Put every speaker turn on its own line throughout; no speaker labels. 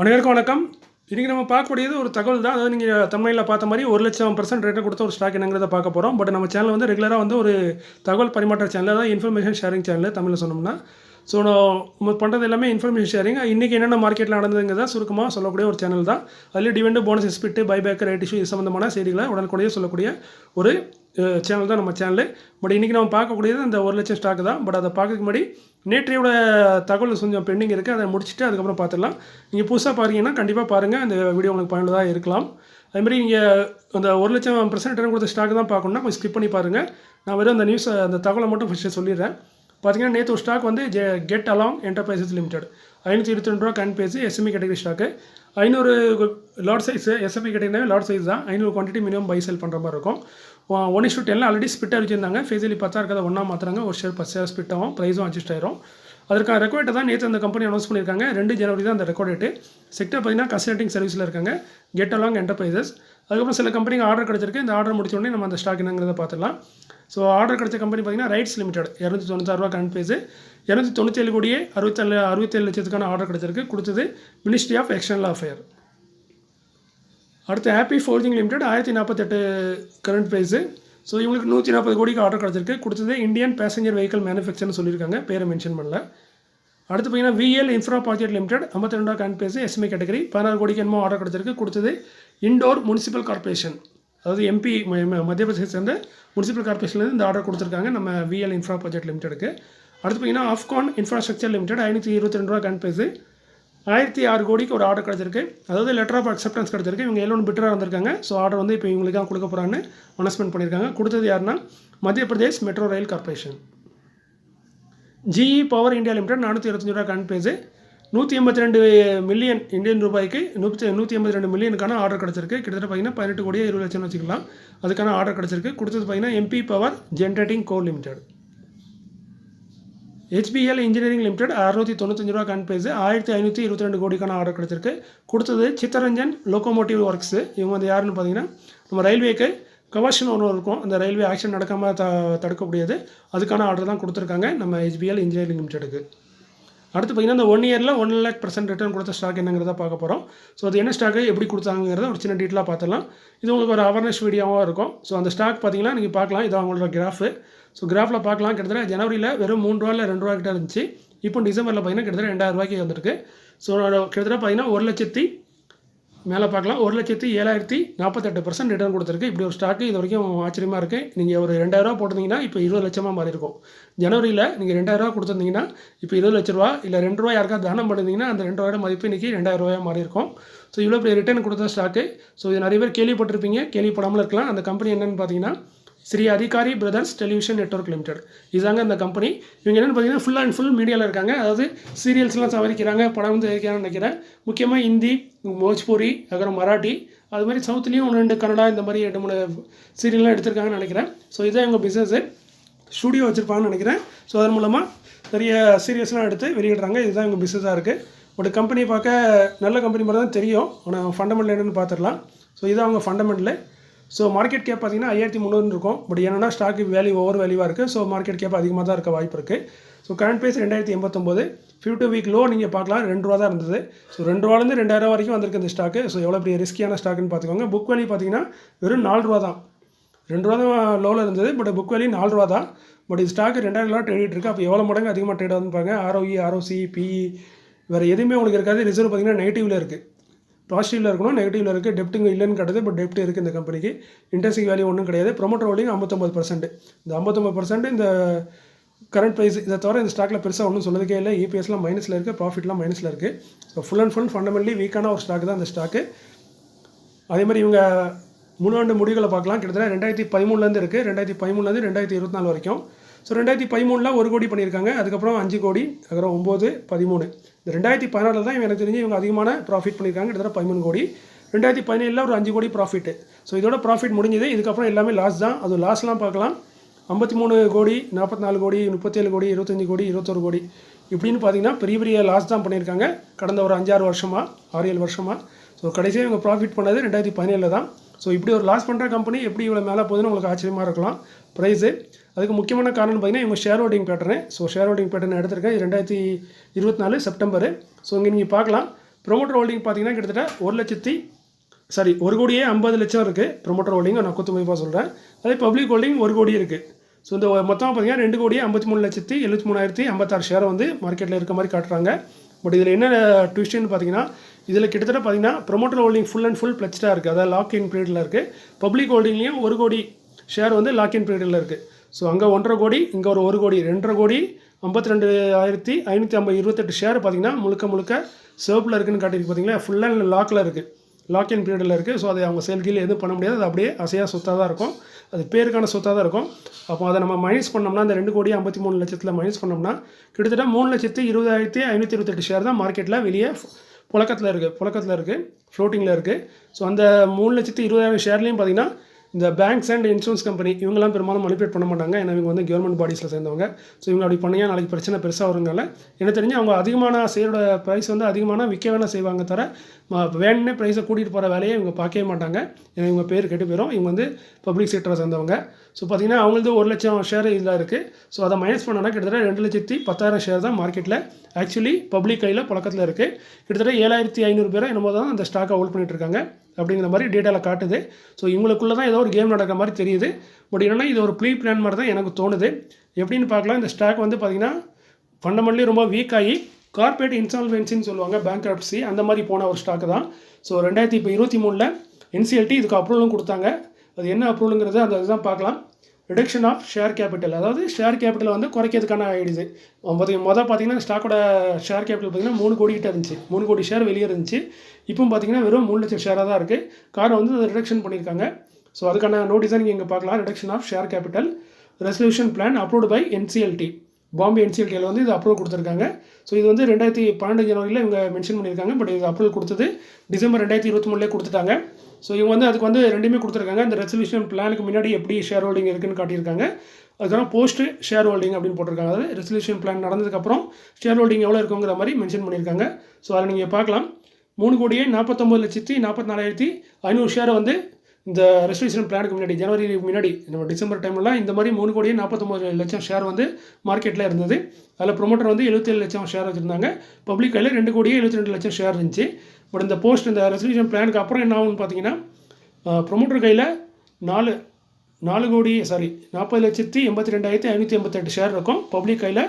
அனைவருக்கும் வணக்கம். இன்றைக்கி நம்ம பார்க்கக்கூடியது ஒரு தகவல் தான். அதாவது நீங்கள் தமிழில் பார்த்த மாதிரி 1,00,000% ரேட்டை கொடுத்த ஒரு ஸ்டாக் என்னங்கிறத பார்க்க போகிறோம். பட் நம்ம சேனல் வந்து ரெகுலராக வந்து ஒரு தகவல் பரிமாற்ற சேனல், அதாவது இன்ஃபர்மேஷன் ஷேரிங் சேனல் தமிழில் சொன்னோம்னா. ஸோ நம்ம பண்ணுறது எல்லாமே இன்ஃபர்மேஷன் ஷேரிங். இன்றைக்கி என்னென்ன மார்க்கெட்டில் நடந்ததுங்கிறத சுருக்கமாக சொல்லக்கூடிய ஒரு சேனல் தான். அதில் dividend, bonus, split, buyback, right issue இது சம்மந்தமான செய்திகளை உடனுக்குடைய சொல்லக்கூடிய ஒரு சேனல் தான் நம்ம சேனல். பட் இன்றைக்கி நம்ம பார்க்கக்கூடியது அந்த 1,00,000 ஸ்டாக் தான். பட் அதை பார்க்கறதுக்கு முன்னாடி நேற்றையோட தகவல் கொஞ்சம் பெண்டிங் இருக்குது, அதை முடிச்சுட்டு அதுக்கப்புறம் பார்த்துடலாம். நீங்கள் புதுசாக பாருங்கன்னா கண்டிப்பாக பாருங்கள், அந்த வீடியோ உங்களுக்கு பயனுள்ளதாக இருக்கலாம். அதுமாதிரி நீங்கள் அந்த 1,00,000% ரிட்டர்ன் கொடுத்த ஸ்டாக் தான் பார்க்கணுன்னா கொஞ்சம் ஸ்கிப் பண்ணி பாருங்கள். நான் வெறும் அந்த நியூஸ் அந்த தகவலை மட்டும் ஃபஸ்ட்டு சொல்லிடுறேன். பார்த்தீங்கன்னா நேற்று ஒரு ஸ்டாக் வந்து கெட் அலாங் என்டர்பிரைசஸ் லிமிடெட் 522 ரூபா கன் பேஸு SME category stock. 500 lot size SME கேட்டகரினாவே லாட் சைஸ் தான். 500 குவான்டிட்டி மினிமம் பை செல் பண்ணுற மாதிரி இருக்கும். 1:10 ஆல்ரெடி ஸ்பிட் அடிச்சிருந்தாங்க. ஃபேஸிலி 10 இருக்கிறத ஒன்றா மாற்றுறாங்க. ஒரு ஷேர் 10 ஷேர் ஸ்பிட் ஆகும், ப்ரைஸும் அட்ஜஸ்ட் ஆயிரும். அதற்கான ரெக்கார்டை தான் நேற்று அந்த கம்பெனி அனௌன்ஸ் பண்ணியிருக்காங்க. 2 ஜனவரி தான் அந்த ரெக்கார்ட் டேட்டு. செக்டர் பார்த்தீங்கன்னா கன்சல்டிங் சர்வீஸில் இருக்காங்க, கெட் அலாங் என்டர்பிரைசஸ். அதுக்கப்புறம் சில கம்பெனிக்கு ஆர்டர் கிடச்சிருக்கு. இந்த ஆர்டர் முடிச்ச உடனே நம்ம அந்த ஸ்டாக் என்னங்கிறத பார்த்துடலாம். ஸோ ஆர்டர் கிடச்ச கம்பெனி பார்த்தீங்கன்னா ரைட்ஸ் லிமிடெட் 296 ரூபா கரண்ட் பேஸு, 297 கோடியே 67 லட்சத்துக்கான ஆர்டர் கிடச்சிருக்கு. கொடுத்தது மினிஸ்ட்ரி ஆஃப் எக்ஸ்டர்னல் அஃபேர். அடுத்து happy forging limited 1048 current price. So இவங்களுக்கு 140 கோடிக்கு ஆர்டர் கிடச்சிருக்கு. கொடுத்தது இந்தியன் பேசஞ்சர் வெஹிக்கல் மேனுஃபேக்சர்னு சொல்லியிருக்காங்க, பேரை மென்ஷன் பண்ணல. அடுத்து பார்த்தீங்கன்னா VL infra project limited 52 current price SME category 16 கோடிக்கு என்னமோ ஆர்டர் கிடச்சிருக்கு. கொடுத்தது இண்டோர் முனிசிபல் கார்பரேஷன், அதாவது எம்பி மத்திய பிரதேச சேர்ந்த முனிசிபல் கார்பரேஷன்லேருந்து இந்த ஆர்டர் கொடுத்துருக்காங்க நம்ம விஎல் இன்ஃப்ரா ப்ராஜெக்ட் லிமிடெடுக்கு. அடுத்து பார்த்தீங்கன்னா ஆஃப்கான் இன்ஃப்ராஸ்ட்ரக்சர் லிமிடெட் 522 ரூபா கரண்ட் பேஸு 1006 கோடிக்கு ஒரு ஆர்டர் கிடச்சிருக்கு. அதாவது லெட்டர் ஆஃப் அக்செப்டன்ஸ் கிடச்சிருக்கு. இவங்க எல்லோரும் பிட்டராக வந்திருக்காங்க. ஸோ ஆர்டர் வந்து இப்போ இவங்களுக்கு தான் கொடுக்க போகிறான்னு அனௌன்ஸ்மெண்ட் பண்ணியிருக்காங்க. கொடுத்தது யாருன்னா மத்திய Pradesh metro rail corporation. GE power India limited 425 ரூபா கரண்ட் பேஸு 182 மில்லியன் இந்தியன் ரூபாய்க்கு 182 மில்லியனுக்கான ஆர்டர் கிடச்சிருக்கு. கிட்டத்தட்ட பார்த்தீங்கன்னா 18 கோடியே 20 லட்சம்னு வச்சுக்கலாம். அதுக்கான ஆர்டர் கிடச்சிருக்கு. கொடுத்தது பார்த்தீங்கன்னா எம்பி பவர் ஜென்ரேட்டிங் கோ லிமிடெட். ஹெச்பிஎல் இன்ஜினியரிங் லிமிடெட் 695 ரூபா கரண்ட் பேஸு 1522 கோடிக்கான ஆர்டர் கிடச்சிருக்கு. கொடுத்தது சித்தரஞ்சன் லோகோமோட்டிவ் ஒர்க்ஸு. இவங்க வந்து யாருன்னு பார்த்தீங்கன்னா நம்ம ரயில்வேக்கு கவர்ஷன் ஒன்று இருக்கும், அந்த ரயில்வே ஆக்ஷன் நடக்காமல் தடுக்கக்கூடியது. அதுக்கான ஆர்டர் தான் கொடுத்துருக்காங்க நம்ம ஹெச்பிஎல் இன்ஜினியரிங் லிமிடெடுக்கு. அடுத்து பார்த்தீங்கன்னா இந்த 1 இயரில் 1,00,000% ரிட்டர்ன் கொடுத்த ஸ்டாக் என்னங்கிறத பார்க்க போகிறோம். ஸோ அது என்ன ஸ்டாக்கு எப்படி கொடுத்தாங்கிறத ஒரு சின்ன டீட்டெயிலாக பார்த்துலாம். இது உங்களுக்கு ஒரு அவேர்னஸ் வீடியோவாக இருக்கும். ஸோ அந்த ஸ்டாக் பார்த்தீங்கன்னா நீங்கள் பார்க்கலாம், இது அவங்களோட கிராஃபு. ஸோ கிராஃபில் பார்க்கலாம், கிட்டத்தட்ட ஜனவரியில் வெறும் 3 ரூபா 2 ரூபா கிட்ட இருந்துச்சு. இப்போ டிசம்பரில் பார்த்தீங்கன்னா கிட்டத்தட்ட 2000 ரூபாய்க்கு வந்திருக்கு. ஸோ கிட்டத்தட்ட பார்த்தீங்கன்னா 1,00,000 மேலே பார்க்கலாம், 1,07,048% ரிட்டர்ன் கொடுத்துருக்கு. இப்படி ஒரு ஸ்டாக்கு இது வரைக்கும் ஆச்சரியமாக இருக்குது. நீங்கள் ஒரு 2000 ரூபா போட்டிருந்தீங்கன்னா இப்போ 20 லட்சமாக மாறி இருக்கும். ஜனவரியில் நீங்கள் 2000 ரூபா கொடுத்துருந்தீங்கன்னா இப்போ 20 லட்ச ரூபா, இல்லை 2 ரூபா யாருக்காவது தானம் பண்ணிருந்தீங்கன்னா அந்த 2 ரூபாயோட மதிப்பு இன்றைக்கி 2000 ரூபாயாக மாறி இருக்கும். ஸோ இவ்வளோ பெரிய ரிட்டர்ன் கொடுத்த ஸ்டாக்கு. ஸோ இது நிறைய பேர் கேள்விப்பட்டிருப்பீங்க, கேள்விப்படாமல் இருக்கலாம். அந்த கம்பெனி என்னென்னு பார்த்தீங்கன்னா ஸ்ரீ அதிகாரி பிரதர்ஸ் டெலிவிஷன் நெட்வொர்க் லிமிடெட். இதுதாங்க அந்த கம்பெனி. இவங்க என்னென்னு பார்த்தீங்கன்னா ஃபுல் அண்ட் ஃபுல் மீடியாவில் இருக்காங்க. அதாவது சீரியல்ஸ்லாம் தயாரிக்கிறாங்க, படம் வந்து தயாரிக்கிறாங்கன்னு நினைக்கிறேன். முக்கியமாக ஹிந்தி, போஜ்பூரி, அப்புறம் மராட்டி, அது மாதிரி சவுத்துலேயும் 2 கன்னடா, இந்த மாதிரி 2-3 சீரியல்லாம் எடுத்திருக்காங்கன்னு நினைக்கிறேன். ஸோ இதான் இவங்க பிஸ்னஸ்ஸு. ஸ்டூடியோ வச்சுருப்பாங்கன்னு நினைக்கிறேன். ஸோ அதன் மூலமாக நிறைய சீரியல்ஸ்லாம் எடுத்து வெளியிடுறாங்க. இதுதான் இவங்க பிஸ்னஸாக இருக்குது. பட் கம்பெனி பார்க்க நல்ல கம்பெனி மாதிரி தான் தெரியும். ஆனால் ஃபண்டமெண்டல் என்னென்னு பார்த்துடலாம். ஸோ இதான் அவங்க ஃபண்டமெண்டலு. ஸோ மார்க்கெட் கேப் பார்த்தீங்கன்னா 5300 இருக்கும். பட் என்னென்னா ஸ்டாக்கு வேல்யூ ஓவர் வேல்யூவாக இருக்குது. ஸோ மார்க்கெட் கேப் அதிகமாக தான் இருக்க வாய்ப்பு இருக்குது. So current price 2089. 50 week low நீங்கள் பார்க்கலாம் 2 ரூபா தான் இருந்தது. ஸோ 2 ரூபாலேருந்து 2000 ரூபா வரைக்கும் வந்திருக்கு இந்த ஸ்டாக்கு. ஸோ எவ்வளோ பெரிய ரிஸ்கியான ஸ்டாக்குன்னு பார்த்துக்கோங்க. புக் வேல்யூ பார்த்தீங்கன்னா வெறும் 4 ரூபா தான். 2 ரூபா தான் லோவில் இருந்தது. பட் புக் வேல்யூ 4 ரூபா தான். பட் இது ஸ்டாக்கு 2000 ரூபா ட்ரேட் இருக்குது. அப்போ எவ்வளோ மடங்கு அதிகமாக ட்ரேட் ஆகுதுன்னு பாருங்க. ROE, ROC, PE வேறு எதுவுமே உங்களுக்கு இருக்காது. ரிசர்வ் பார்த்தீங்கன்னா நெகட்டிவில் இருக்குது. பாசிட்டிவில் இருக்கணும், நெகட்டிவில் இருக்குது. டெப்ட்டுங்க இல்லைன்னு காட்டுது. பட் டெப்ட் இருக்குது இந்த கம்பெனிக்கு. இன்ட்ரெஸ்டிங் வேல்யூ ஒன்றும் கிடையாது. Promoter holding 59%. இந்த 59% இந்த கரண்ட் ப்ரைஸ் இதை தவிர இந்த ஸ்டாக்கில் பெருசாக ஒன்றும் சொல்லதுக்கே இல்லை. EPSலாம் மைனஸில் இருக்குது, ப்ராஃபிட்லாம் மைனஸில் இருக்குது. So full and full fundamentally வீக்கான ஒரு ஸ்டாக் தான் இந்த ஸ்டாக்கு. அதே மாதிரி இவங்க முன்னாண்டு முடிவுகளை பார்க்கலாம். கிட்டத்தட்ட 2013 இருக்குது. 2013 2024 வரைக்கும். ஸோ 2013 1 கோடி பண்ணியிருக்காங்க. அதுக்கப்புறம் 5 கோடி, அதுக்கப்புறம் 9, 13. இந்த 2016 தான் எனக்கு தெரிஞ்சு இவங்க அதிகமான ப்ராஃபிட் பண்ணியிருக்காங்க. கிட்டத்தட்ட 13 கோடி. 2017 ஒரு 5 கோடி ப்ராஃபிட்டு. ஸோ இதோட ப்ராஃபிட் முடிஞ்சது. இதுக்கப்புறம் எல்லாமே லாஸ் தான். அது லாஸ்லாம் பார்க்கலாம். 53 கோடி, 44 கோடி, 37 கோடி, 25 கோடி, 21 கோடி இப்படின்னு பார்த்தீங்கன்னா பெரிய பெரிய லாஸ் தான் பண்ணியிருக்காங்க கடந்த ஒரு 5-6 வருஷமாக, 6-7 வருஷமாக. ஸோ கடைசியாக இவங்க ப்ராஃபிட் பண்ணது 2017 தான். ஸோ இப்படி ஒரு லாஸ் பண்ணுற கம்பெனி எப்படி இவ்வளோ மேலே போகுதுன்னு உங்களுக்கு ஆச்சரியமாக இருக்கலாம் ப்ரைஸு. அதுக்கு முக்கியமான காரணம் பார்த்தீங்கன்னா இவங்க share holding pattern. So share holding pattern எடுத்திருக்கேன். 2024 செப்டம்பரு. ஸோ இங்கே நீங்கள் பார்க்கலாம் ப்ரொமோட்டர் ஹோல்டிங் பார்த்தீங்கன்னா கிட்டத்தட்ட 1,50,00,000 இருக்குது ப்ரொமோட்டர் ஹோல்டிங். நான் குத்துமதிப்பாக சொல்கிறேன். அதே பப்ளிக் ஹோல்டிங் 1 கோடி இருக்குது. ஸோ இந்த மொத்தமாக பார்த்தீங்கன்னா 2,53,73,056 ஷேரை வந்து மார்க்கெட்டில் இருக்க மாதிரி காட்டுறாங்க. பட் இதில் என்ன ட்விஸ்ட்னு பார்த்தீங்கன்னா இதில் கிட்டத்தட்ட பார்த்தீங்கன்னா promoter holding full and full பிளட்ஸ்டாக இருக்குது, அதாவது லாக் இன் பீரியடில் இருக்குது. பப்ளிக் ஹோல்டிங்லேயும் 1 கோடி ஷேர் வந்து லாக் இன் பீரியடில் இருக்குது. ஸோ அங்கே 1.5 கோடி, இங்கே ஒரு 1 கோடி, 2.5 கோடி 52,528 ஷேர் பார்த்தீங்கன்னா முழுக்க சர்ப்பில் இருக்குதுன்னு காட்டியிருக்கு. பார்த்தீங்களா, ஃபுல் அண்ட் லாக்கில் இருக்குது, லாக் இன் பீரியடில் இருக்குது. ஸோ அதை அவங்க சேல் கீழே எதுவும் பண்ண முடியாது, அது அப்படியே அசையாக சொத்தாக தான் இருக்கும், அது பேருக்கான சொத்தாக தான் இருக்கும். அப்போ அதை நம்ம மைனஸ் பண்ணோம்னா அந்த 2,53,00,000 மைனஸ் பண்ணோம்னா கிட்டத்தட்ட 3,20,528 ஷேர் தான் மார்க்கெட்டில் வெளியே புழக்கத்தில் இருக்குது, ஃப்ளோட்டிங்கில் இருக்குது. ஸோ அந்த 3,20,000 ஷேர்லேயும் பார்த்தீங்கன்னா இந்த பேங்க்ஸ் அண்ட் இன்சூரன்ஸ் கம்பெனி இவங்கெல்லாம் பெரும்பாலும் மனிபுலேட் பண்ண மாட்டாங்க. ஏன்னா இவங்க வந்து கவர்மெண்ட் பாடிஸில் சேர்ந்தவங்க. ஸோ இவங்க அப்படி பண்ணியா நாளைக்கு பிரச்சனை பெருசாக வருங்கனால எனக்கு தெரிஞ்சு அவங்க அதிகமான ஷேரோட ப்ரைஸ் வந்து அதிகமான விற்க வேணால் செய்வாங்க தவிர வேணுன்னே ப்ரைஸை கூட்டிகிட்டு போகிற வேலையை இவங்க பார்க்கவே மாட்டாங்க. ஏன்னா இவங்க பேர் கெட்டு போயிடும். இவங்க வந்து பப்ளிக் செக்டரை சேர்ந்தவங்க. ஸோ பார்த்திங்கன்னா அவங்களது 1,00,000 ஷேர் இதில் இருக்குது. ஸோ அதை மைனஸ் பண்ணோன்னா கிட்டத்தட்ட 2,10,000 ஷேர் தான் மார்க்கெட்டில் ஆக்சுவலி பப்ளிக் கையில் புழக்கத்தில் இருக்குது. கிட்டத்தட்ட 7,500 பேரை என்னமோ தான் அந்த ஸ்டாக்கை ஹோல்ட் பண்ணிகிட்டு இருக்காங்க அப்படிங்கிற மாதிரி டேட்டாவில் காட்டுது. ஸோ இவங்களுக்குள்ள தான் ஏதோ ஒரு கேம் நடக்கிற மாதிரி தெரியுது. பட் என்னென்னா இது ஒரு ப்ரீ பிளான் மாதிரி தான் எனக்கு தோணுது. எப்படின்னு பார்க்கலாம், இந்த ஸ்டாக் வந்து பார்த்திங்கன்னா ஃபண்டமெண்டலி ரொம்ப வீக் ஆகி கார்பரேட் இன்சால்வென்சின்னு சொல்லுவாங்க, பேங்க்ரப்சி அந்த மாதிரி போன ஒரு ஸ்டாக்கு தான். ஸோ 2023 NCLT இதுக்கு அப்ரூவலும் கொடுத்தாங்க. அது என்ன அப்ரூவலுங்கிறது அந்த இதுதான் பார்க்கலாம். ரிடக்ஷன் ஆஃப் ஷேர் கேபிட்டல், அதாவது ஷேர் கேபிட்டல் வந்து குறைக்கிறதுக்கான ஆகிடுது. மொதல் பார்த்தீங்கன்னா ஸ்டாக்கோட ஷேர் கேபிட்டல் பார்த்தீங்கன்னா 3 கோடி கிட்ட இருந்துச்சு, 3 கோடி ஷேர் வெளியே இருந்துச்சு. இப்போ பார்த்தீங்கன்னா வெறும் 3 லட்சம் ஷேராக தான் இருக்குது. காரணம் வந்து அதை ரிடக்ஷன் பண்ணியிருக்காங்க. ஸோ அதுக்கான நோட்டீஸாக நீங்கள் இங்கே பார்க்கலாம். Reduction of share capital resolution plan approved by NCLT, Bombay NCLTயில் வந்து இது அப்ரூவல் கொடுத்துருக்காங்க. ஸோ இது வந்து 2012 ஜனவரியில் இவங்க மென்ஷன் பண்ணியிருக்காங்க. பட் இது அப்ரூவல் கொடுத்தது டிசம்பர் 2023 கொடுத்துட்டாங்க. ஸோ இவங்க வந்து அதுக்கு வந்து 2மே கொடுத்துருக்காங்க. இந்த ரெசல்யூஷன் பிளானுக்கு முன்னாடி எப்படி ஷேர் ஹோல்டிங் இருக்குன்னு காட்டியிருக்காங்க. அதுக்கான போஸ்ட் ஷேர் ஹோல்டிங் அப்படின்னு போட்டிருக்காங்க. அதாவது ரெசல்யூஷன் பிளான் நடந்ததுக்கப்புறம் ஷேர் ஹோல்டிங் எவ்வளோ இருக்குங்கிற மாதிரி மென்ஷன் பண்ணியிருக்காங்க. ஸோ அதை நீங்கள் பார்க்கலாம். 3,49,44,500 ஷேர் வந்து இந்த ரெசல்யூஷன் பிளானுக்கு முன்னாடி ஜனவரி முன்னாடி நம்ம டிசம்பர் டைம்லாம் இந்த மாதிரி 3,49,00,000 ஷேர் வந்து மார்க்கெட்டில் இருந்தது. அதில் ப்ரொமோட்டர் வந்து 77,00,000 ஷேர் வச்சுருந்தாங்க. பப்ளிக் கையில் 2,72,00,000 ஷேர் இருந்துச்சு. பட் இந்த போஸ்ட் இந்த ரெசல்யூஷன் பிளானுக்கு அப்புறம் என்ன ஆகும்னு பார்த்தீங்கன்னா ப்ரொமோட்டர் கையில் 40,82,588 ஷேர் இருக்கும். பப்ளிக் கையில்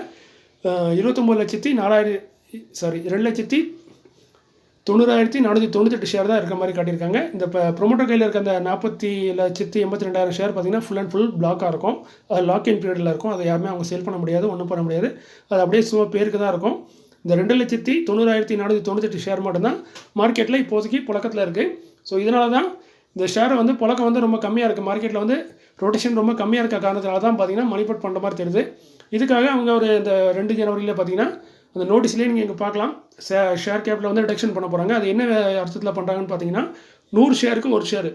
2,90,498 ஷேர் தான் இருக்க மாதிரி காட்டியிருக்காங்க. இந்த ப்ரொமோட்டர் கையில் இருக்க அந்த 40,82,000 ஷேர் பார்த்தீங்கன்னா ஃபுல் அண்ட் ஃபுல் பிளாக்காக இருக்கும். அது லாக் இன் பீரியடில் இருக்கும். அதை யாருமே அவங்க சேல் பண்ண முடியாது, ஒன்றும் பண்ண முடியாது. அது அப்படியே சும்மா பேருக்கு தான் இருக்கும். இந்த 2,90,498 ஷேர் மட்டும்தான் மார்க்கெட்டில் இப்போதைக்கு புழக்கத்தில் இருக்குது. ஸோ இதனால தான் இந்த ஷேரை வந்து புழக்கம் வந்து ரொம்ப கம்மியாக இருக்குது. மார்க்கெட்டில் வந்து ரொட்டேஷன் ரொம்ப கம்மியாக இருக்க காரணத்தினால தான் பார்த்தீங்கன்னா மணிபட் பண்ணுற மாதிரி தெரியுது. இதுக்காக அவங்க ஒரு இந்த 2 ஜனவரியில் பார்த்தீங்கன்னா அந்த நோட்டீஸ்லேயே நீங்கள் இங்கே பார்க்கலாம். ஷேர் கேபிட்டல் வந்து ரிடக்ஷன் பண்ண போகிறாங்க. அது என்ன அர்த்தத்தில் பண்ணுறாங்கன்னு பார்த்தீங்கன்னா 100 ஷேருக்கு 1 ஷேர்,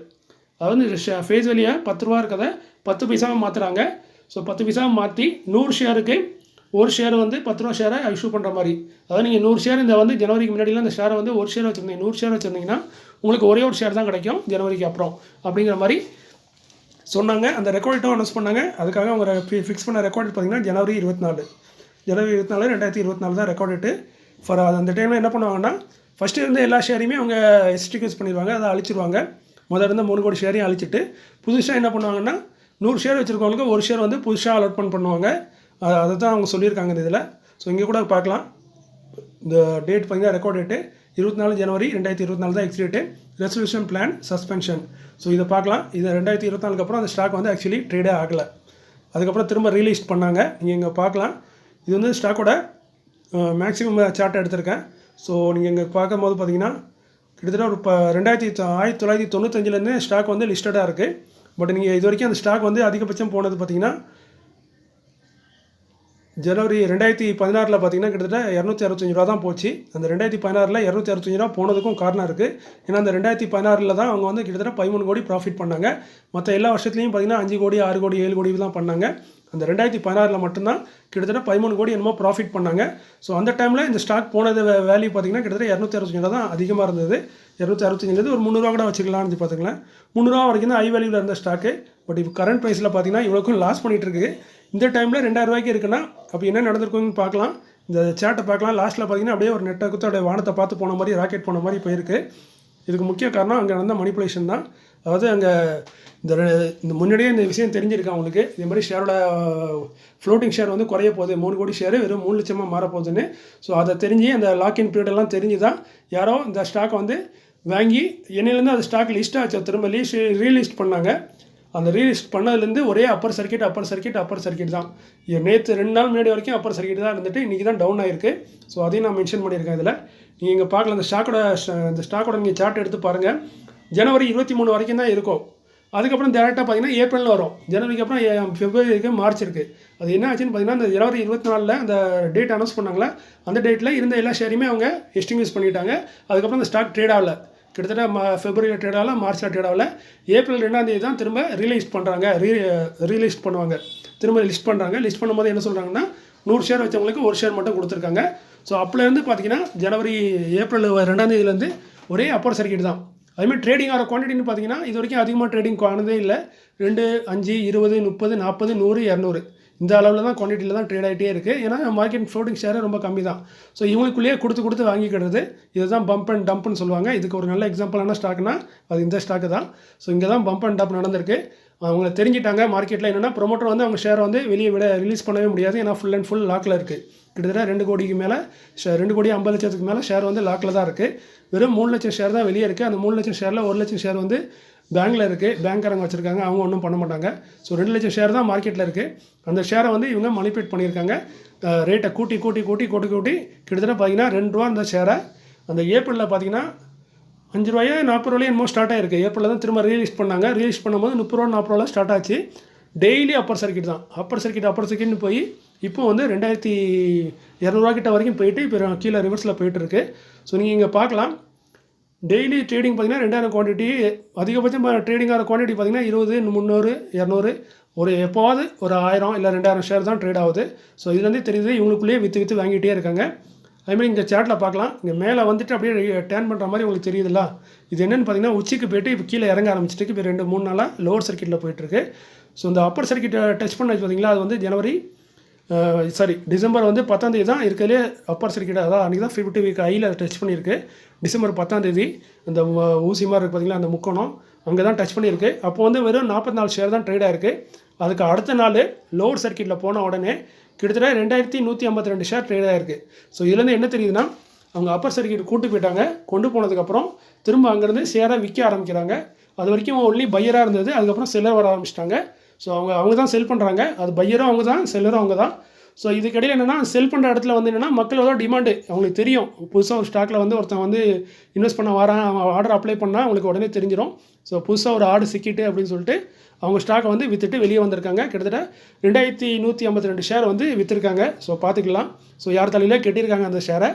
அதாவது ஃபேஸ் வேல்யூவாக 10 ரூபா இருக்கிறத 10 பைசாவை மாற்றுறாங்க. ஸோ 10 பைசாவை மாற்றி 100 ஷேருக்கு 1 ஷேர் வந்து 10 ரூபா ஷேரை இஷ்யூ பண்ணுற மாதிரி. அதாவது நீங்கள் 100 ஷேர் இந்த வந்து ஜனவரிக்கு முன்னாடிலாம் இந்த ஷேரை வந்து 1 ஷேர் வச்சுருந்தீங்க, 100 ஷேர் வச்சுருந்தீங்கன்னா உங்களுக்கு ஒரே ஒரு ஷேர் தான் கிடைக்கும் ஜனவரிக்கு அப்புறம் அப்படிங்கிற மாதிரி சொன்னாங்க. அந்த ரெக்கார்டும் அனௌன்ஸ் பண்ணாங்க. அதுக்காக அவங்க ஃபிக்ஸ் பண்ண ரெக்கார்டு பார்த்தீங்கன்னா ஜனவரி 24, 2024 தான் ரெக்கார்டு ஃபார். அந்த டைமில் என்ன பண்ணுவாங்கன்னா ஃபஸ்ட்டு இருந்த எல்லா ஷேரையுமே அவங்க எக்ஸ்டிக்யூஸ் பண்ணிடுவாங்க, அதை அழிச்சிருவாங்க. முதல்ல இருந்த 3 கோடி ஷேரையும் அழிச்சிட்டு புதுசாக என்ன பண்ணுவாங்கன்னா 100 ஷேர் வச்சுருக்கவங்களுக்கு 1 ஷேர் வந்து புதுசாக அலாட்மெண்ட் பண்ணுவாங்க. அதை தான் அவங்க சொல்லியிருக்காங்க இந்த இதில். ஸோ இங்கே கூட பார்க்கலாம். இந்த டேட் பார்த்தீங்கன்னா ரெக்கார்ட் டேட்டு 24 ஜனவரி 2024 தான் ex-date. Resolution plan suspension. So இதை பார்க்கலாம். இது 2024 அப்புறம் அந்த ஸ்டாக் வந்து ஆக்சுவலி ட்ரேடே ஆகலை. அதுக்கப்புறம் திரும்ப ரிலீஸ் பண்ணாங்க. நீங்கள் இங்கே பார்க்கலாம். இது வந்து ஸ்டாக்கோட மேக்ஸிமம் சார்ட் எடுத்திருக்கேன். ஸோ நீங்கள் இங்கே பார்க்கும்போது பார்த்தீங்கன்னா கிட்டத்தட்ட ஒரு 1995 ஸ்டாக் வந்து லிஸ்டடாக இருக்குது. பட் நீங்கள் இது வரைக்கும் அந்த ஸ்டாக் வந்து அதிகபட்சம் போனது பார்த்தீங்கன்னா ஜனவரி 2016 பார்த்தீங்கன்னா கிட்டத்தட்ட 265 ரூபா தான் போச்சு. அந்த 2016 265 ரூபா போனதுக்கும் காரணம் இருக்குது. ஏன்னா அந்த 2016 தான் அவங்க வந்து கிட்டத்தட்ட 13 கோடி ப்ராஃபிட் பண்ணாங்க. மற்ற எல்லா வருஷத்துலையும் பார்த்தீங்கன்னா 5 கோடி 6 கோடி 7 கோடி தான் பண்ணாங்க. அந்த 2016 மட்டும்தான் கிட்டத்தட்ட 13 கோடி என்னமோ ப்ராஃபிட் பண்ணாங்க. ஸோ அந்த டைமில் இந்த ஸ்டாக் போனது வேல்யூ பார்த்தீங்கன்னா கிட்டத்தட்ட 265 ரூபா தான் அதிகமாக இருந்தது. 265 ஒரு 300 ரூபா கூட வச்சுக்கலாம்னு பார்த்துக்கலாம். 300 ரூபா வரைக்கும் தான் ஹை வேல்யூவில் இருந்த ஸ்டாக்கு. பட் இப்போ கரண்ட் ப்ரைஸில் பார்த்தீங்கன்னா இவ்வளோக்கும் லாஸ் பண்ணிகிட்டு இருக்குது. இந்த டைமில் 2000 ரூபாய்க்கு இருக்குன்னா அப்போ என்ன நடந்திருக்குன்னு பார்க்கலாம். இந்த சேட்டை பார்க்கலாம். லாஸ்ட்டில் பார்த்தீங்கன்னா அப்படியே ஒரு நெட்டை குத்து அப்படியே வானத்தை பார்த்து போன மாதிரி ராக்கெட் போன மாதிரி போயிருக்கு. இதுக்கு முக்கிய காரணம் அங்கே நடந்த மணிப்புலேஷன் தான். அதாவது அங்கே இந்த முன்னாடியே இந்த விஷயம் தெரிஞ்சிருக்கு அவங்களுக்கு. இதே மாதிரி ஷேரோட ஃப்ளோட்டிங் ஷேர் வந்து குறைய போகுது, 3 கோடி ஷேர் வெறும் 3 லட்சமாக மாறப்போகுதுன்னு. ஸோ அதை தெரிஞ்சு அந்த லாக்இன் பீரியடெல்லாம் தெரிஞ்சு தான் யாரோ இந்த ஸ்டாக்கை வந்து வாங்கி என்னையிலேருந்து அது ஸ்டாக் லிஸ்ட்டாக வச்ச திரும்ப ரீலிஸ்ட் பண்ணாங்க. அந்த ரீலிஸ்ட் பண்ணதுலேருந்து ஒரே அப்பர் சர்க்கிட் தான். நேற்று 2 நாள் முன்னாடி வரைக்கும் அப்பர் சர்க்கிட் தான் இருந்துட்டு இன்றைக்கி தான் டவுன் ஆகிருக்கு. ஸோ அதையும் நான் மென்ஷன் பண்ணியிருக்கேன் இதில். நீங்கள் இங்கே பார்க்கலாம், இந்த ஸ்டாக்கோட நீங்கள் சார்ட் எடுத்து பாருங்கள். ஜனவரி 23 வரைக்கும் தான் இருக்கும். அதுக்கப்புறம் டேரெக்டாக பார்த்தீங்கன்னா ஏப்ரலில் வரும். ஜனவரிக்கு அப்புறம் பிப்ரவரிக்கு மார்ச் இருக்குது. அது என்ன ஆச்சுன்னு பார்த்தீங்கன்னா இந்த ஜனவரி 24 அந்த டேட் அனௌன்ஸ் பண்ணாங்களா, அந்த டேட்டில் இருந்த எல்லா ஷேரையுமே அவங்க எஸ்டிங்யூஸ் பண்ணிட்டாங்க. அதுக்கப்புறம் அந்த ஸ்டாக் ட்ரேட் ஆகலை. கிட்டத்தட்ட பிப்ரவரியில் ட்ரேட் ஆகல, மார்ச்சில் ட்ரேட் ஆகல. ஏப்ரல் 2ஆம் தேதி தான் திரும்ப ரிலீஸ் பண்ணுவாங்க. திரும்ப லிஸ்ட் பண்ணுறாங்க. லிஸ்ட் பண்ணும்போது என்ன சொல்கிறாங்கன்னா 100 ஷேர் வச்சவங்களுக்கு 1 ஷேர் மட்டும் கொடுத்துருக்காங்க. ஸோ அப்போலேருந்து பார்த்தீங்கன்னா ஏப்ரல் 2ஆம் தேதியிலேருந்து ஒரே அப்பர் சர்க்கிட் தான். அதுமாதிரி ட்ரேடிங் ஆகிற குவான்டிட்டின்னு பார்த்தீங்கன்னா இது வரைக்கும் அதிகமாக ட்ரேடிங் ஆனதே இல்லை. 2, 5, 20, 30, 40, 100, 200 இந்த அளவில் தான் குவான்டிட்டியில் தான் ட்ரேட் ஆகிட்டே இருக்குது. ஏன்னா மார்க்கெட் ஃப்ளோட்டிங் ஷேர் ரொம்ப கம்மி தான். ஸோ இவங்களுக்குள்ளேயே கொடுத்து வாங்கிக்கிறது. இதுதான் பம்ப் அண்ட் டம்ப்னு சொல்லுவாங்க. இதுக்கு ஒரு நல்ல எக்ஸாம்பிளான ஸ்டாக்னா அது இந்த ஸ்டாக்கு தான். ஸோ இங்கே தான் பம்ப் அண்ட் டம்ப் நடந்திருக்கு. அவங்க தெரிஞ்சிட்டாங்க மார்க்கெட்டில் என்னென்னா ப்ரொமோட்டர் வந்து அவங்க ஷேரை வந்து வெளியே ரிலீஸ் பண்ணவே முடியாது. ஏன்னா ஃபுல் அண்ட் ஃபுல் லாக்கில் இருக்குது. கிட்டத்தட்ட 2 கோடிக்கு மேலே 2 கோடி 50 லட்சத்துக்கு மேலே ஷேர் வந்து லாக்கில் தான் இருக்குது. வெறும் 3 லட்சம் ஷேர் தான் வெளியே இருக்குது. அந்த 3 லட்சம் ஷேரில் 1 லட்சம் ஷேர் வந்து பேங்க்கில் இருக்குது. பேங்க்காரங்க வச்சுருக்காங்க, அவங்க ஒன்றும் பண்ண மாட்டாங்க. ஸோ 2 லட்சம் ஷேர் தான் மார்க்கெட்டில் இருக்குது. அந்த ஷேரை வந்து இவங்க மனிபுலேட் பண்ணியிருக்காங்க. ரேட்டை கூட்டி கிட்டத்தட்ட பார்த்தீங்கன்னா 2 ரூபா அந்த ஷேரை அந்த ஏப்ரலில் பார்த்தீங்கன்னா 5 ரூபாயோ 40 ரூபாயோ என்னமோ ஸ்டார்ட் ஆகிருக்கு. ஏப்ரலில் தான் திரும்ப ரிலீஸ் பண்ணாங்க. ரிலீஸ் பண்ணும்போது 30 ரூபா 40 ரூபாவில் ஸ்டார்ட் ஆச்சு. டெய்லி அப்பர் சர்க்கிட் தான். அப்பர் சர்க்கிட்னு போய் இப்போ வந்து 2200 கிட்ட வரைக்கும் போயிட்டு இப்போ கீழே ரிவர்ஸில் போயிட்டு இருக்கு. ஸோ நீங்கள் இங்கே பார்க்கலாம், டெய்லி ட்ரேடிங் பார்த்தீங்கன்னா 2000 குவான்டிட்டி, அதிகபட்சம் ட்ரேடிங் ஆகிற குவான்டிட்டி பார்த்தீங்கன்னா 20, 300, 200, ஒரு எப்போவாது ஒரு 1000 இல்லை 2000 ஷேர் தான் ட்ரேட் ஆகுது. ஸோ இதுலேருந்தே தெரியுது இவங்களுக்குள்ளேயே விற்று வாங்கிட்டே இருக்காங்க. அதுமாதிரி இங்கே சார்ட்டில் பார்க்கலாம், இங்கே மேலே வந்துட்டு அப்படியே டேர்ன் பண்ணுற மாதிரி உங்களுக்கு தெரியுதுல்ல. இது என்னென்னு பார்த்தீங்கன்னா உச்சிக்கு போய்ட்டு இப்போ கீழே இறங்க ஆரம்பிச்சிட்டு இப்போ 2-3 நாளாக லோவர் சர்க்கிட்டில் போயிட்டுருக்கு. ஸோ இந்த அப்பர் சர்க்கிட்டை டச் பண்ண பார்த்தீங்களா, அது வந்து டிசம்பர் வந்து 10ஆம் தேதி தான் இருக்கிறதுலே அப்பர் சர்க்கிட். அதாவது அன்றைக்கி தான் 50 வீக் ஹையில் டச் பண்ணியிருக்கு. டிசம்பர் 10ஆம் தேதி அந்த ஊசி மாதிரி இருக்குது பார்த்தீங்களா, அந்த முக்கோணம் அங்கே தான் டச் பண்ணியிருக்கு. அப்போ வந்து வெறும் 44 ஷேர் தான் ட்ரேட் ஆகிருக்கு. அதுக்கு அடுத்த நாள் லோவர் சர்க்கிட்டில் போன உடனே கிட்டத்தட்ட 2152 ஷேர் ட்ரேட் ஆகிருக்கு. ஸோ இதுலேருந்து என்ன தெரியுதுன்னா, அவங்க அப்பர் சர்க்கிட் கூட்டு போயிட்டாங்க. கொண்டு போனதுக்கப்புறம் திரும்ப அங்கேருந்து ஷேராக விற்க ஆரம்பிக்கிறாங்க. அது வரைக்கும் ஒன்லி பையராக இருந்தது, அதுக்கப்புறம் செல்லர் வர ஆரம்பிச்சிட்டாங்க. ஸோ அவங்க தான் செல் பண்ணுறாங்க. அது பையரும் அவங்க தான், செல்லரும் அவங்க தான். ஸோ இதுக்கிடையில் என்னென்னா, செல் பண்ணுற இடத்துல வந்து என்னென்னா, மக்களோட டிமாண்டு அவங்களுக்கு தெரியும். புதுசாக ஒரு ஸ்டாக்கில் வந்து ஒருத்தன் வந்து இன்வெஸ்ட் பண்ண வரான், ஆர்டர் அப்ளை பண்ணால் அவங்களுக்கு உடனே தெரிஞ்சிடும். ஸோ புதுசாக ஒரு ஆர்டர் சிக்கிட்டு அப்படின்னு சொல்லிட்டு அவங்க ஸ்டாக்கை வந்து விற்றுட்டு வெளியே வந்திருக்காங்க. கிட்டத்தட்ட 2152 ஷேர் வந்து விற்றுருக்காங்க. ஸோ பார்த்துக்கலாம். ஸோ யார் தலையில் கெட்டியிருக்காங்க அந்த ஷேரை.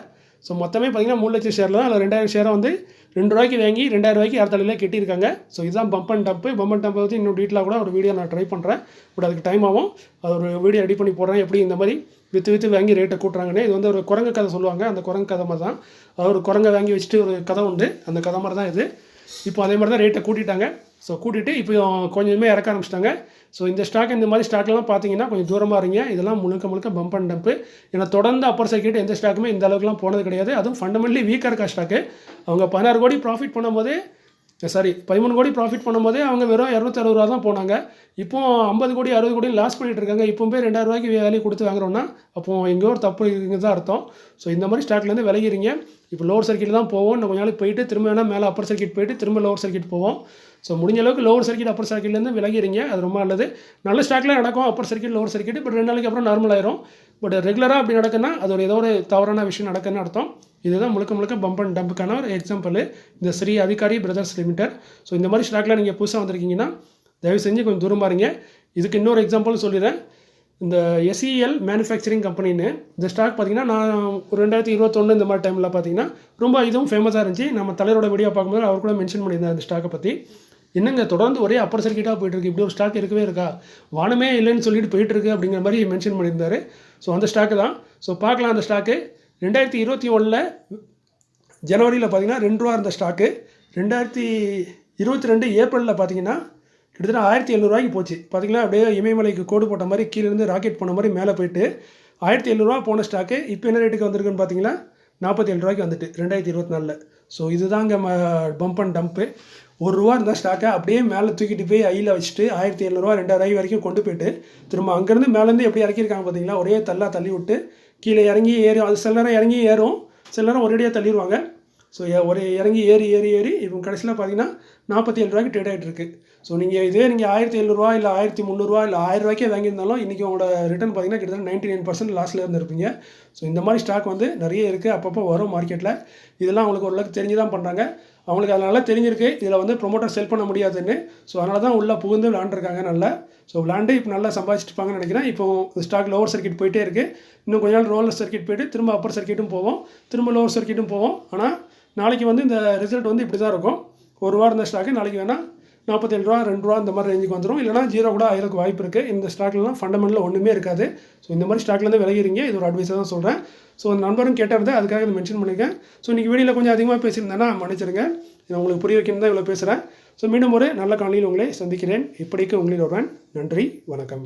ஸோ மொத்தமே பார்த்தீங்கன்னா 3 லட்சம் ஷேரில் தான். அதில் 2000 ஷேரை வந்து 2 ரூபாய்க்கு வாங்கி 2000 ரூபாய்க்கு யார் தலையில் கெட்டியிருக்காங்க. ஸோ இதுதான் பம்ப் அண்ட் டம்ப் வந்து இன்னும் டீட்டெயிலாக கூட ஒரு வீடியோ நான் ட்ரை பண்ணுறேன். பட் அதுக்கு டைம் ஆகும். அது ஒரு வீடியோ ரெடி பண்ணி போடுறேன், எப்படி இந்த மாதிரி விற்று வாங்கி ரேட்டை கூட்டுறாங்கன்னு. இது வந்து ஒரு குரங்கு கதை சொல்லுவாங்க. அந்த குரங்கு கதை மாதிரி தான். அது ஒரு குரங்கை வாங்கி வச்சுட்டு ஒரு கதை உண்டு, அந்த கதை மாதிரி தான் இது. இப்போ அதே மாதிரி தான் ரேட்டை கூட்டிட்டாங்க. ஸோ கூட்டிட்டு இப்போ கொஞ்சமே இறக்க ஆரம்பிச்சிட்டாங்க. ஸோ இந்த ஸ்டாக் இந்த மாதிரி ஸ்டாக்லாம் பார்த்தீங்கன்னா கொஞ்சம் தூரமாக இருங்க. இதெல்லாம் முழுக்க பம்ப் அண்ட் டம்ப்பு. ஏன்னா தொடர்ந்து அப்பர் சர்க்கிட் எந்த ஸ்டாக்குமே இந்த அளவுக்குலாம் போனது கிடையாது. அதுவும் ஃபண்டமெண்டலி வீக்காக இருக்கா ஸ்டாக்கு. அவங்க 16 கோடி ப்ராஃபிட் பண்ணும்போதே 13 கோடி ப்ராஃபிட் பண்ணும்போதே அவங்க வெறும் 260 ரூபா தான் போனாங்க. இப்போ 50 கோடி 60 கோடி லாஸ் பண்ணிட்டு இருக்காங்க. இப்போ போய் 2000 ரூபாய்க்கு வேலையை கொடுத்து வாங்குறோன்னா அப்போ எங்கேயோ ஒரு தப்பு இருக்குங்க தான் அர்த்தம். ஸோ இந்த மாதிரி ஸ்டாக்லேருந்து விலகிறீங்க. இப்போ லோவர் சர்க்கிட் தான் போவோம். இன்னும் கொஞ்ச நாளைக்கு போயிட்டு திரும்ப வேணால் மேலே அப்பர் சர்க்கிட் போயிட்டு திரும்ப லோவர் சர்க்கிட் போவோம். ஸோ முடிஞ்ச அளவுக்கு லோவர் சர்க்கிட் அப்பர் சர்க்கிட்லேருந்து விலகிறீங்க. அது ரொம்ப நல்லது. நல்ல ஸ்டாக்கில் நடக்கும் upper circuit lower circuit. But 2 நாளைக்கு அப்புறம் நார்மல் ஆயிரும். பட் ரெகுலராக அப்படி நடக்குன்னா அது ஏதோ ஒரு தவறான விஷயம் நடக்குன்னு அர்த்தம். இதுதான் முழுக்க பம்ப் அண்ட் டம்புக்கான ஒரு எக்ஸாம்பிள் இந்த ஸ்ரீ அதிகாரி பிரதர்ஸ் லிமிடெட். ஸோ இந்த மாதிரி ஸ்டாக்கில் நீங்கள் புதுசாக வந்திருக்கீங்கன்னா தயவு செஞ்சு கொஞ்சம் தூரமாக இருங்க. இதுக்கு இன்னொரு எக்ஸாம்பிள் சொல்லிடுறேன். இந்த SEL மேனுஃபேக்சரிங் கம்பெனின்னு இந்த ஸ்டாக் பார்த்தீங்கன்னா நான் 2021 இந்த மாதிரி டைமில் பார்த்தீங்கன்னா ரொம்ப இதுவும் ஃபேமஸாக இருந்துச்சு. நம்ம தலைவரோட வீடியோ பார்க்கும்போது அவர் கூட மென்ஷன் பண்ணியிருந்தார் அந்த ஸ்டாக்கை பற்றி. என்னங்க தொடர்ந்து ஒரே அப்பர் சர்க்கிட்டாக போயிட்டுருக்கு, இப்படி ஒரு ஸ்டாக் இருக்கவே இருக்கா, வானமே இல்லைன்னு சொல்லிட்டு போயிட்டுருக்கு அப்படிங்கிற மாதிரி மென்ஷன் பண்ணியிருந்தார். ஸோ அந்த ஸ்டாக்கு தான். ஸோ பார்க்கலாம். அந்த ஸ்டாக்கு 2021 ஜனவரியில் பார்த்தீங்கன்னா 2 ரூபா இருந்த ஸ்டாக்கு 2022 ஏப்ரலில் பார்த்தீங்கன்னா கிட்டத்தட்ட 1700 ரூபாய்க்கு போச்சு. பார்த்தீங்கன்னா அப்படியே இமயமலைக்கு கோடு போட்ட மாதிரி கீழேருந்து ராக்கெட் போன மாதிரி மேலே போயிட்டு 1700 போன ஸ்டாக்கு இப்போ என்ன ரேட்டுக்கு வந்திருக்குன்னு பார்த்தீங்கன்னா 47 ரூபாய்க்கு வந்துட்டு 2024. ஸோ இதுதாங்க பம்ப் அண்ட் டம்ப்பு. ₹1 இருந்தால் ஸ்டாக்கை அப்படியே மேலே தூக்கிட்டு போய் ஐயில் வச்சுட்டு 1700 2000 வரைக்கும் கொண்டு போயிட்டு திரும்ப அங்கேருந்து மேலேருந்து எப்படி இறக்கியிருக்காங்க பார்த்தீங்களா, ஒரே தள்ளி விட்டு கீழே இறங்கி ஏறும். அது சில நேரம் இறங்கி ஏறும், சில நேரம் ஒரேடியாக தள்ளிடுவாங்க. ஸோ ஒரு இறங்கி ஏறி இப்போ கடைசியில் பார்த்தீங்கன்னா 47 ரூபாய்க்கு ட்ரேட் ஆகிட்டு இருக்கு. ஸோ நீங்கள் 1700 இல்லை 1300 இல்லை 1000 ரூபாய்க்கே வாங்கியிருந்தாலும் இன்றைக்கி உங்களோட ரிட்டர்ன் பார்த்தீங்கன்னா கிட்டத்தட்ட 99% லாஸில் இருந்திருப்பீங்க. ஸோ இந்த மாதிரி ஸ்டாக் வந்து நிறைய இருக்குது, அப்பப்போ வரும் மார்க்கெட்டில். இதெல்லாம் அவங்களுக்கு ஓரளவுக்கு தெரிஞ்சு தான் பண்ணுறாங்க. அவங்களுக்கு அதனால தெரிஞ்சிருக்கு இதில் வந்து ப்ரொமோட்டர் செல் பண்ண முடியாதுன்னு. ஸோ அதனால தான் உள்ளே புகுந்து விளாண்டுருக்காங்க நல்லா. ஸோ விளாண்டு இப்போ நல்லா சம்பாதிச்சிருப்பாங்கன்னு நினைக்கிறேன். இப்போ ஸ்டாக் லோவர் சர்க்கிட் போயிட்டே இருக்குது. இன்னும் கொஞ்ச நாள் ரோலர் சர்க்கிட் போய்ட்டு திரும்ப அப்பர் சர்க்கிட்டும் போவோம், திரும்ப லோவர் சர்க்கிட்டும் போவோம். ஆனால் நாளைக்கு வந்து இந்த ரிசல்ட் வந்து இப்படி தான் இருக்கும். ₹1 இருந்த ஸ்டாக்கு நாளைக்கு வேணால் 47 ரூபா ₹2 இந்த மாதிரி ரேஞ்சுக்கு வந்துடும், இல்லைனா 0 கூட ஆகிறதுக்கு வாய்ப்பு இருக்குது. இந்த ஸ்டாக்லாம் ஃபண்டமெண்டலாக ஒன்றுமே இருக்காது. ஸோ இந்த மாதிரி ஸ்டாக்லேருந்து விலகிறீங்க, இது ஒரு அட்வைஸாக தான் சொல்கிறேன். ஸோ அந்த நண்பரும் கேட்டார், அதுக்காக இதை மென்ஷன் பண்ணியிருக்கேன். ஸோ இன்றைக்கி வீடியோவில் கொஞ்சம் அதிகமாக பேசியிருந்தேன்னா மன்னிச்சிருங்க. நான் உங்களுக்கு புரிய வைக்கணும் தான் இவ்வளோ பேசுகிறேன். ஸோ மீண்டும் ஒரு நல்ல காலையில் உங்களை சந்திக்கிறேன். இப்படிக்கு உங்களில் ஒருவன். நன்றி, வணக்கம்.